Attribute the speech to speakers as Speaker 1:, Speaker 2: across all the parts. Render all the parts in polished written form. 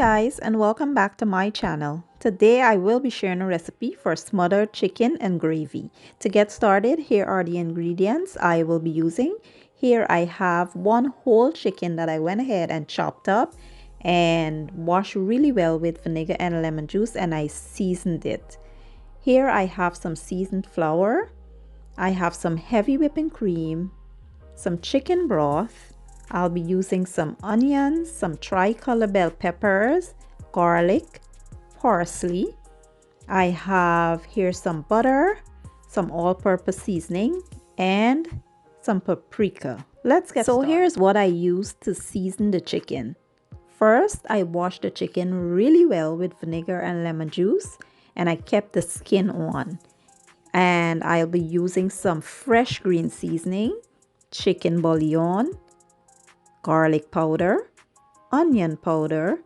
Speaker 1: guys, and welcome back to my channel. Today I will be sharing a recipe for smothered chicken and gravy. To get started, here are the ingredients I will be using. Here I have one whole chicken that I went ahead and chopped up and washed really well with vinegar and lemon juice, and I seasoned it. Here I have some seasoned flour. I have some heavy whipping cream, some chicken broth. I'll be using some onions, some tricolor bell peppers, garlic, parsley. I have here some butter, some all-purpose seasoning, and some paprika. Let's get started. So here's what I used to season the chicken. First, I washed the chicken really well with vinegar and lemon juice, and I kept the skin on. And I'll be using some fresh green seasoning, chicken bouillon, garlic powder, onion powder,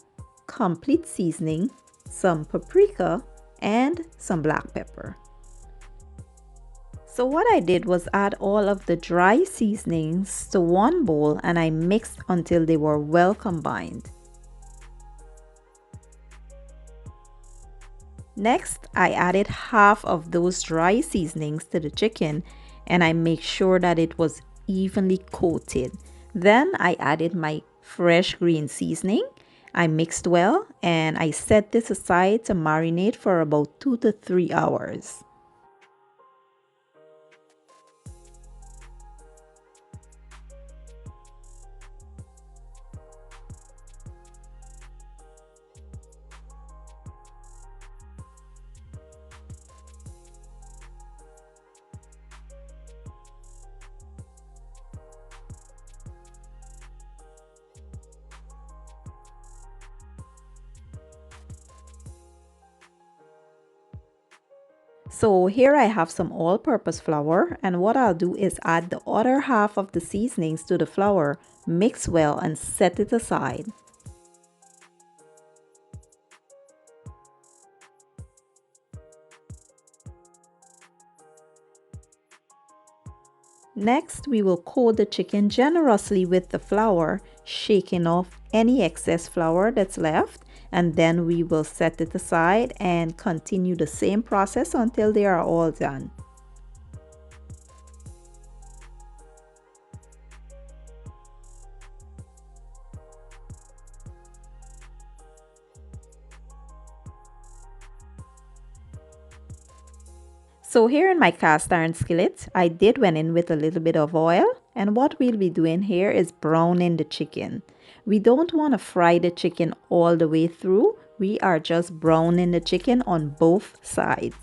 Speaker 1: complete seasoning, some paprika, and some black pepper. So what I did was add all of the dry seasonings to one bowl, and I mixed until they were well combined. Next, I added half of those dry seasonings to the chicken, and I make sure that it was evenly coated. Then I added my fresh green seasoning. I mixed well, and I set this aside to marinate for about 2 to 3 hours. So here I have some all-purpose flour, and what I'll do is add the other half of the seasonings to the flour, mix well, and set it aside. Next, we will coat the chicken generously with the flour, shaking off any excess flour that's left, and then we will set it aside and continue the same process until they are all done. So here in my cast iron skillet, I went in with a little bit of oil, and what we'll be doing here is browning the chicken. We don't want to fry the chicken all the way through. We are just browning the chicken on both sides.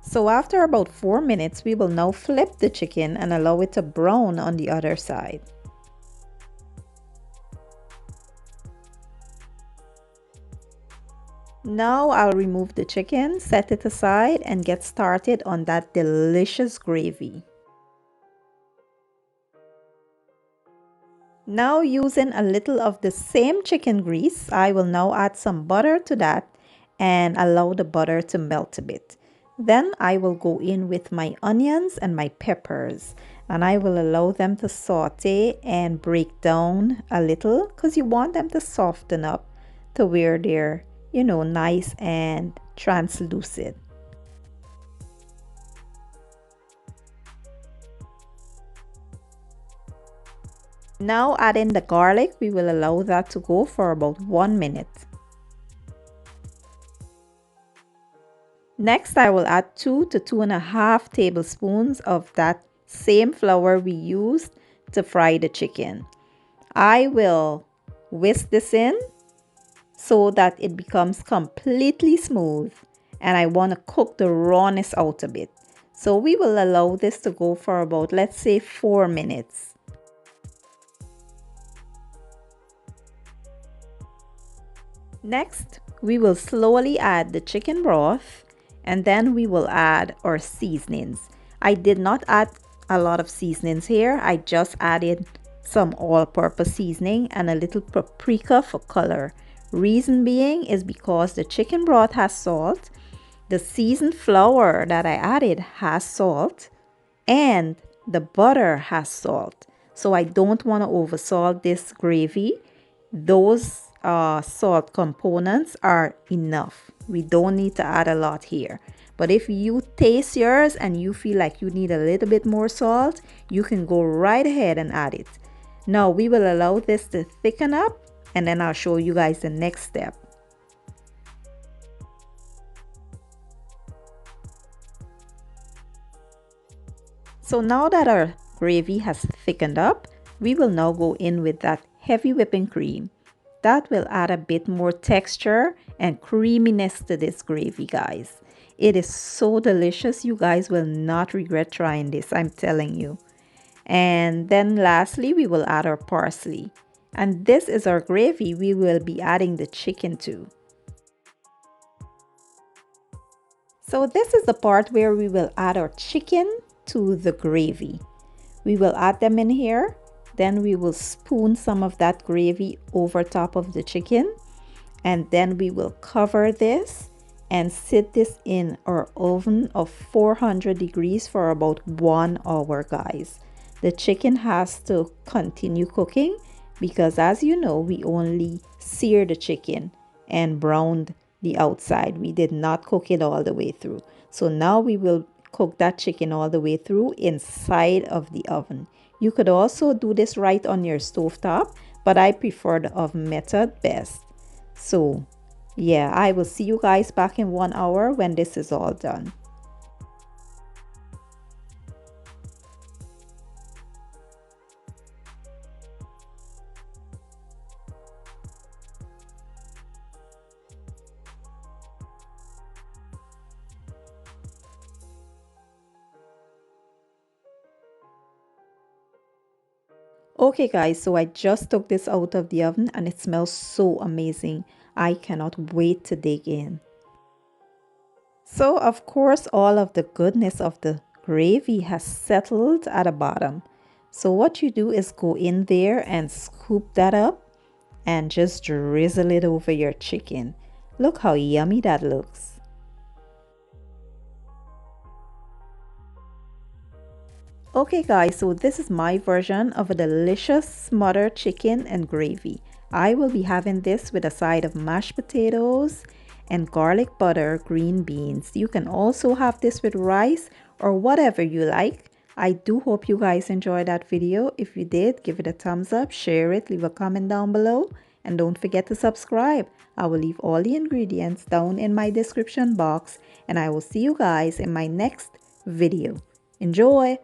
Speaker 1: So after about 4 minutes, we will now flip the chicken and allow it to brown on the other side. Now I'll remove the chicken, set it aside, and get started on that delicious gravy. Now, using a little of the same chicken grease, I will now add some butter to that and allow the butter to melt a bit. Then I will go in with my onions and my peppers, and I will allow them to saute and break down a little because you want them to soften up to where they're nice and translucent. Now adding the garlic, we will allow that to go for about 1 minute. Next, I will add 2 to 2.5 tablespoons of that same flour we used to fry the chicken. I will whisk this in so that it becomes completely smooth, and I want to cook the rawness out a bit. So we will allow this to go for about, let's say, 4 minutes. Next, we will slowly add the chicken broth, and then we will add our seasonings. I did not add a lot of seasonings here. I just added some all-purpose seasoning and a little paprika for color. Reason being is because the chicken broth has salt, the seasoned flour that I added has salt, and the butter has salt. So I don't want to oversalt this gravy. Those salt components are enough. We don't need to add a lot here. But if you taste yours and you feel like you need a little bit more salt, you can go right ahead and add it. Now we will allow this to thicken up, and then I'll show you guys the next step. So now that our gravy has thickened up, we will now go in with that heavy whipping cream. That will add a bit more texture and creaminess to this gravy, guys. It is so delicious. You guys will not regret trying this, I'm telling you. And then lastly, we will add our parsley. And this is our gravy we will be adding the chicken to. So this is the part where we will add our chicken to the gravy. We will add them in here. Then we will spoon some of that gravy over top of the chicken. And then we will cover this and sit this in our oven of 400 degrees for about 1 hour, guys. The chicken has to continue cooking because, as you know, we only sear the chicken and browned the outside. We did not cook it all the way through. So now we will cook that chicken all the way through inside of the oven. You could also do this right on your stovetop, but I prefer the oven method best. So yeah, I will see you guys back in 1 hour when this is all done. Okay guys, so I just took this out of the oven and it smells so amazing. I cannot wait to dig in. So of course all of the goodness of the gravy has settled at the bottom. So what you do is go in there and scoop that up and just drizzle it over your chicken. Look how yummy that looks. Okay guys, so this is my version of a delicious smothered chicken and gravy. I will be having this with a side of mashed potatoes and garlic butter, green beans. You can also have this with rice or whatever you like. I do hope you guys enjoyed that video. If you did, give it a thumbs up, share it, leave a comment down below, and don't forget to subscribe. I will leave all the ingredients down in my description box, and I will see you guys in my next video. Enjoy!